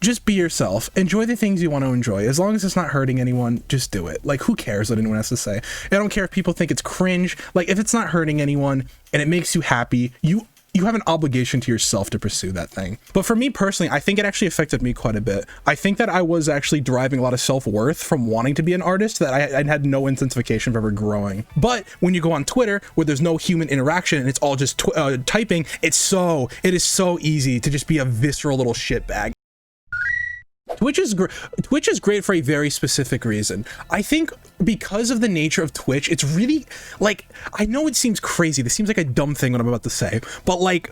just be yourself. Enjoy the things you want to enjoy. As long as it's not hurting anyone, just do it. Like, who cares what anyone has to say? I don't care if people think it's cringe. Like, if it's not hurting anyone and it makes you happy, you have an obligation to yourself to pursue that thing. But for me personally, I think it actually affected me quite a bit. I think that I was actually deriving a lot of self-worth from wanting to be an artist that I had no intensification of ever growing. But when you go on Twitter, where there's no human interaction and it's all just typing, it is so easy to just be a visceral little shitbag. Twitch is great for a very specific reason. I think because of the nature of Twitch, it's really, like, I know it seems crazy. This seems like a dumb thing what I'm about to say, but like,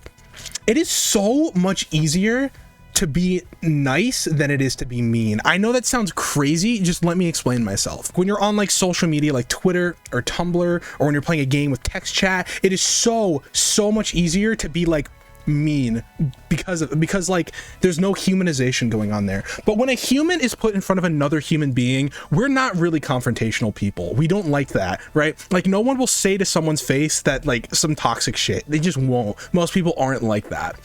it is so much easier to be nice than it is to be mean. I know that sounds crazy. Just let me explain myself. When you're on like social media like Twitter or Tumblr, or when you're playing a game with text chat, it is so much easier to be like mean because like there's no humanization going on there. But when a human is put in front of another human being, we're not really confrontational people. We don't like that, right? Like, no one will say to someone's face that like some toxic shit. They just won't. Most people aren't like that.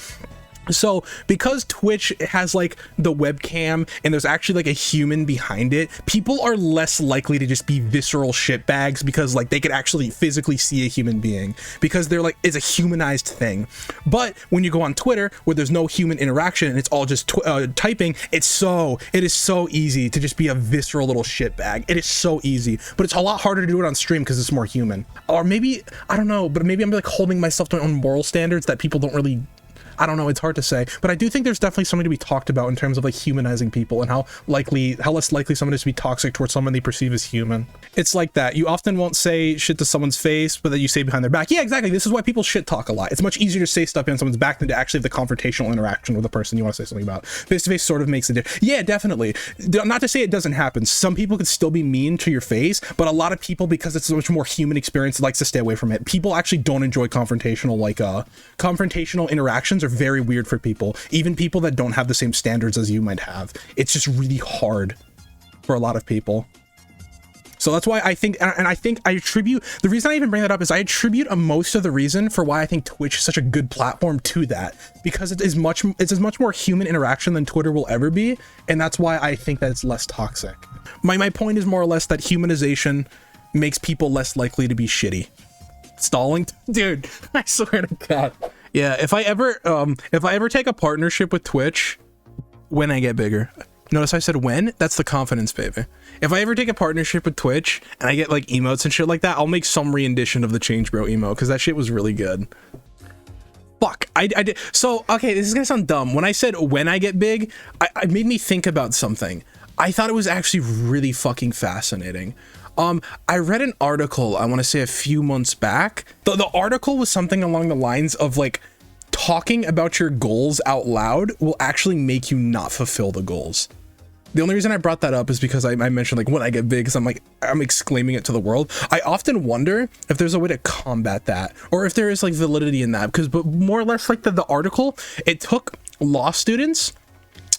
So because Twitch has like the webcam and there's actually like a human behind it, people are less likely to just be visceral shitbags because like they could actually physically see a human being, because they're like, it's a humanized thing. But when you go on Twitter where there's no human interaction and it's all just typing, it is so easy to just be a visceral little shitbag. It is so easy, but it's a lot harder to do it on stream because it's more human. Or maybe, I don't know, but maybe I'm like holding myself to my own moral standards that people don't really, I don't know, it's hard to say, but I do think there's definitely something to be talked about in terms of like humanizing people and how less likely someone is to be toxic towards someone they perceive as human. It's like that. You often won't say shit to someone's face, but then you say behind their back. Yeah, exactly. This is why people shit talk a lot. It's much easier to say stuff behind someone's back than to actually have the confrontational interaction with the person you want to say something about. Face to face sort of makes a difference. Yeah, definitely. Not to say it doesn't happen. Some people could still be mean to your face, but a lot of people, because it's a much more human experience, likes to stay away from it. People actually don't enjoy confrontational, like confrontational interactions are very weird for people, even people that don't have the same standards as you might have. It's just really hard for a lot of people. So that's why I think, and I think I attribute, the reason I even bring that up is I attribute most of the reason for why I think Twitch is such a good platform to that, because it's as much more human interaction than Twitter will ever be, and that's why I think that it's less toxic. My point is more or less that humanization makes people less likely to be shitty. Stalling? Dude, I swear to God. Yeah, if I ever take a partnership with Twitch, when I get bigger. Notice I said when? That's the confidence, baby. If I ever take a partnership with Twitch and I get like emotes and shit like that, I'll make some rendition of the Change Bro emote, because that shit was really good. Fuck, I did. So, okay, this is gonna sound dumb. When I said when I get big, I made me think about something. I thought it was actually really fucking fascinating. I read an article, I want to say a few months back. The article was something along the lines of like, talking about your goals out loud will actually make you not fulfill the goals. The only reason I brought that up is because I mentioned like when I get big, because I'm exclaiming it to the world. I often wonder if there's a way to combat that, or if there is like validity in that, because, but more or less like the article, it took law students.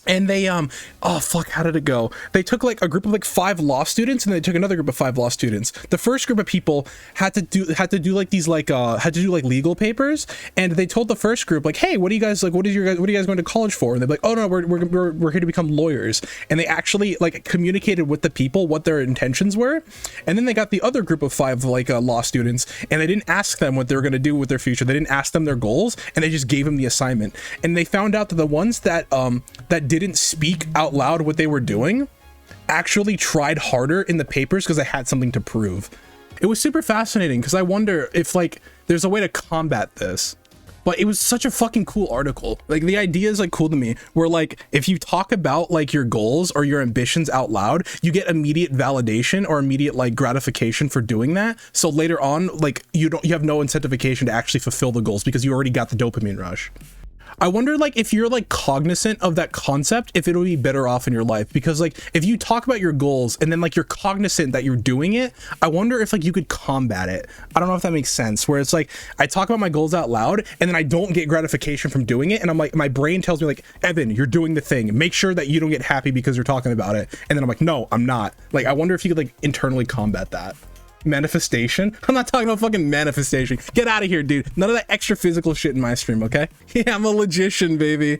And they, oh fuck, how did it go? They took like a group of like 5 law students, and they took another group of 5 law students. The first group of people had to do like these like, had to do like legal papers. And they told the first group like, hey, what are you guys going to college for? And they're like, oh no, we're here to become lawyers. And they actually like communicated with the people what their intentions were. And then they got the other group of 5 like law students, and they didn't ask them what they were going to do with their future. They didn't ask them their goals, and they just gave them the assignment. And they found out that the ones that didn't speak out loud what they were doing actually tried harder in the papers because they had something to prove. It was super fascinating, because I wonder if like there's a way to combat this. But it was such a fucking cool article. Like, the idea is like cool to me, where like if you talk about like your goals or your ambitions out loud, you get immediate validation or immediate like gratification for doing that. So later on, like you have no incentivization to actually fulfill the goals because you already got the dopamine rush. I wonder like if you're like cognizant of that concept, if it'll be better off in your life, because like if you talk about your goals and then like you're cognizant that you're doing it, I wonder if like you could combat it. I don't know if that makes sense, where it's like I talk about my goals out loud and then I don't get gratification from doing it, and I'm like, my brain tells me like, Evan, you're doing the thing, make sure that you don't get happy because you're talking about it, and then I'm like, no, I'm not. Like, I wonder if you could like internally combat that. Manifestation? I'm not talking about fucking manifestation. Get out of here, dude. None of that extra physical shit in my stream, okay? Yeah, I'm a logician, baby.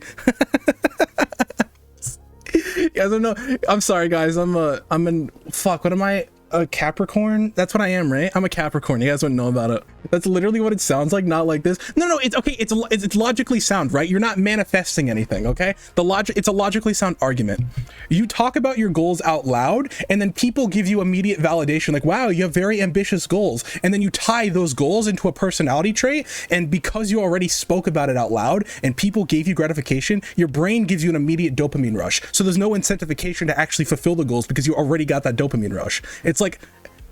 You guys don't know. I'm sorry, guys. Fuck, what am I? A Capricorn? That's what I am, right? I'm a Capricorn. You guys wouldn't know about it. That's literally what it sounds like, not like this. No, it's okay. It's logically sound, right? You're not manifesting anything, okay? It's a logically sound argument. You talk about your goals out loud, and then people give you immediate validation, like, wow, you have very ambitious goals. And then you tie those goals into a personality trait, and because you already spoke about it out loud, and people gave you gratification, your brain gives you an immediate dopamine rush. So there's no incentivization to actually fulfill the goals because you already got that dopamine rush.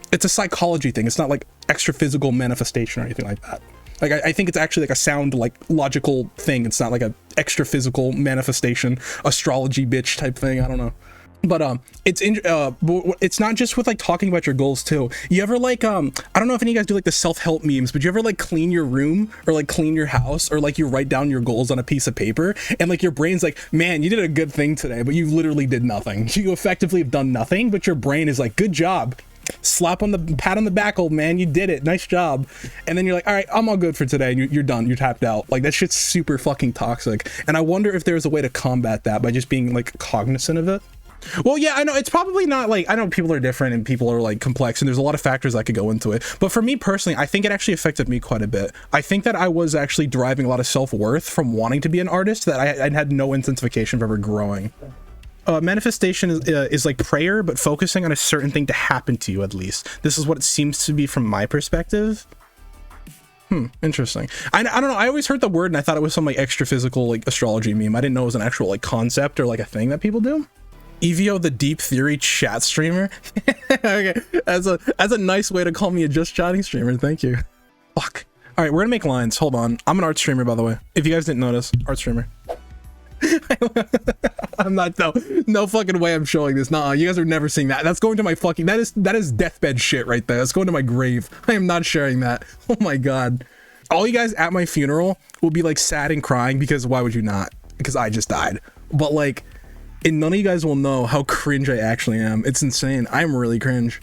It's a psychology thing. It's not like extra physical manifestation or anything like that. Like I think it's actually like a sound, like logical thing. It's not like a extra physical manifestation, astrology bitch type thing. I don't know. But it's not just with like talking about your goals too. You ever like I don't know if any of you guys do like the self-help memes, but you ever like clean your room or like clean your house, or like you write down your goals on a piece of paper and like your brain's like, man, you did a good thing today, but you literally did nothing. You effectively have done nothing, but your brain is like, good job. Slap on the pat on the back, old man, you did it, nice job. And then you're like, all right, I'm all good for today, and you're done, you're tapped out. Like that shit's super fucking toxic. And I wonder if there's a way to combat that by just being like cognizant of it. Well, yeah, I know it's probably not like, I know people are different and people are like complex and there's a lot of factors that could go into it. But for me personally, I think it actually affected me quite a bit. I think that I was actually deriving a lot of self-worth from wanting to be an artist that I had no intensification of ever growing. Manifestation is like prayer, but focusing on a certain thing to happen to you, at least. This is what it seems to be from my perspective. Interesting. I don't know. I always heard the word and I thought it was some like extra physical like astrology meme. I didn't know it was an actual like concept or like a thing that people do. Evio the Deep Theory chat streamer. Okay, that's a nice way to call me a just chatting streamer. Thank you. Fuck. All right, we're gonna make lines. Hold on. I'm an art streamer, by the way. If you guys didn't notice, art streamer. I'm not, no fucking way I'm showing this. Nah, you guys are never seeing that. That's going to my fucking, that is deathbed shit right there. That's going to my grave. I am not sharing that. Oh my god. All you guys at my funeral will be like sad and crying because why would you not? Because I just died. But like, and none of you guys will know how cringe I actually am. It's insane. I'm really cringe.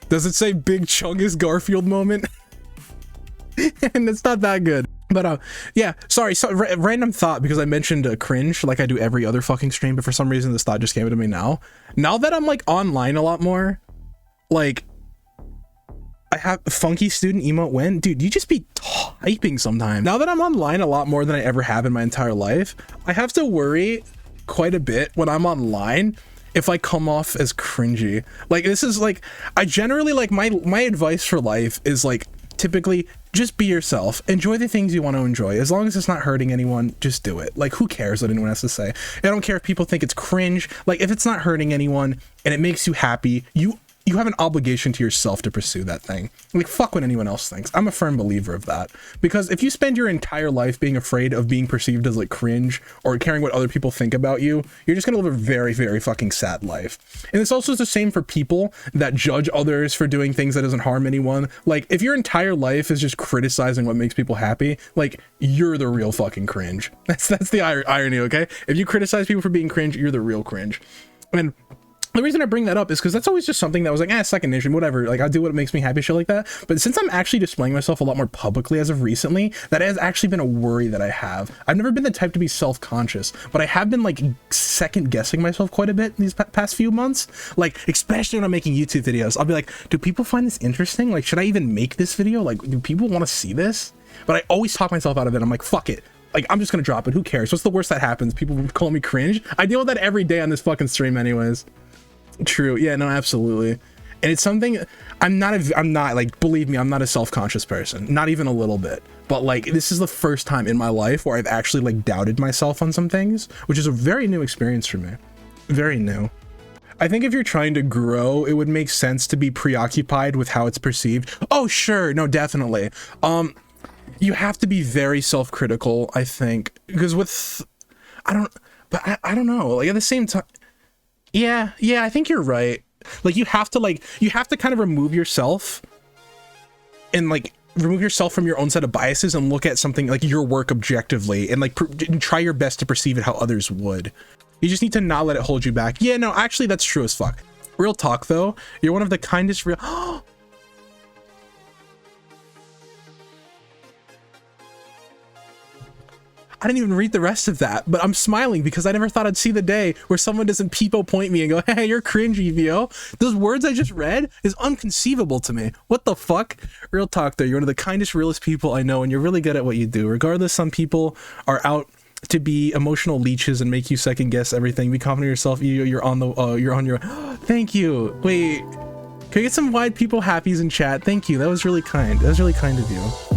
Does it say Big Chungus Garfield moment? And it's not that good. But yeah, sorry, so random thought, because I mentioned cringe like I do every other fucking stream, but for some reason this thought just came to me now that I'm like online a lot more. Like I have funky student emote when, dude, you just be typing sometimes. Now that I'm online a lot more than I ever have in my entire life, I have to worry quite a bit when I'm online if I come off as cringy. Like this is like, I generally like my advice for life is like, typically just be yourself, enjoy the things you want to enjoy. As long as it's not hurting anyone, just do it. Like who cares what anyone has to say? I don't care if people think it's cringe. Like if it's not hurting anyone and it makes you happy, you have an obligation to yourself to pursue that thing. Like fuck what anyone else thinks. I'm a firm believer of that, because if you spend your entire life being afraid of being perceived as like cringe or caring what other people think about you, you're just gonna live a very, very fucking sad life. And it's also the same for people that judge others for doing things that doesn't harm anyone. Like if your entire life is just criticizing what makes people happy, like you're the real fucking cringe. That's the irony, okay? If you criticize people for being cringe, you're the real cringe. And the reason I bring that up is because that's always just something that was like, second nature, whatever. Like I do what makes me happy, shit like that. But since I'm actually displaying myself a lot more publicly as of recently, that has actually been a worry that I have. I've never been the type to be self-conscious, but I have been like second guessing myself quite a bit in these past few months. Like, especially when I'm making YouTube videos, I'll be like, do people find this interesting? Like, should I even make this video? Like, do people want to see this? But I always talk myself out of it. I'm like, fuck it. Like, I'm just going to drop it. Who cares? What's the worst that happens? People call me cringe. I deal with that every day on this fucking stream anyways. True. Yeah, no, absolutely. And it's something I'm not like, believe me, I'm not a self-conscious person, not even a little bit. But like, this is the first time in my life where I've actually like doubted myself on some things, which is a very new experience for me. Very new. I think if you're trying to grow, it would make sense to be preoccupied with how it's perceived. Oh, sure. No, definitely. You have to be very self-critical, I think, because I don't know, like at the same time, yeah, I think you're right. Like you have to kind of remove yourself and like remove yourself from your own set of biases and look at something like your work objectively and like try your best to perceive it how others would. You just need to not let it hold you back. Yeah, no, actually that's true as fuck. Real talk though, you're one of the kindest real I didn't even read the rest of that, but I'm smiling because I never thought I'd see the day where someone doesn't peepo point me and go, hey, you're cringe, EVO. Those words I just read is unconceivable to me. What the fuck? Real talk though, you're one of the kindest, realest people I know, and you're really good at what you do. Regardless, some people are out to be emotional leeches and make you second guess everything. Be confident in yourself. You're on your thank you. Wait, can I get some wide people happies in chat? Thank you. That was really kind. That was really kind of you.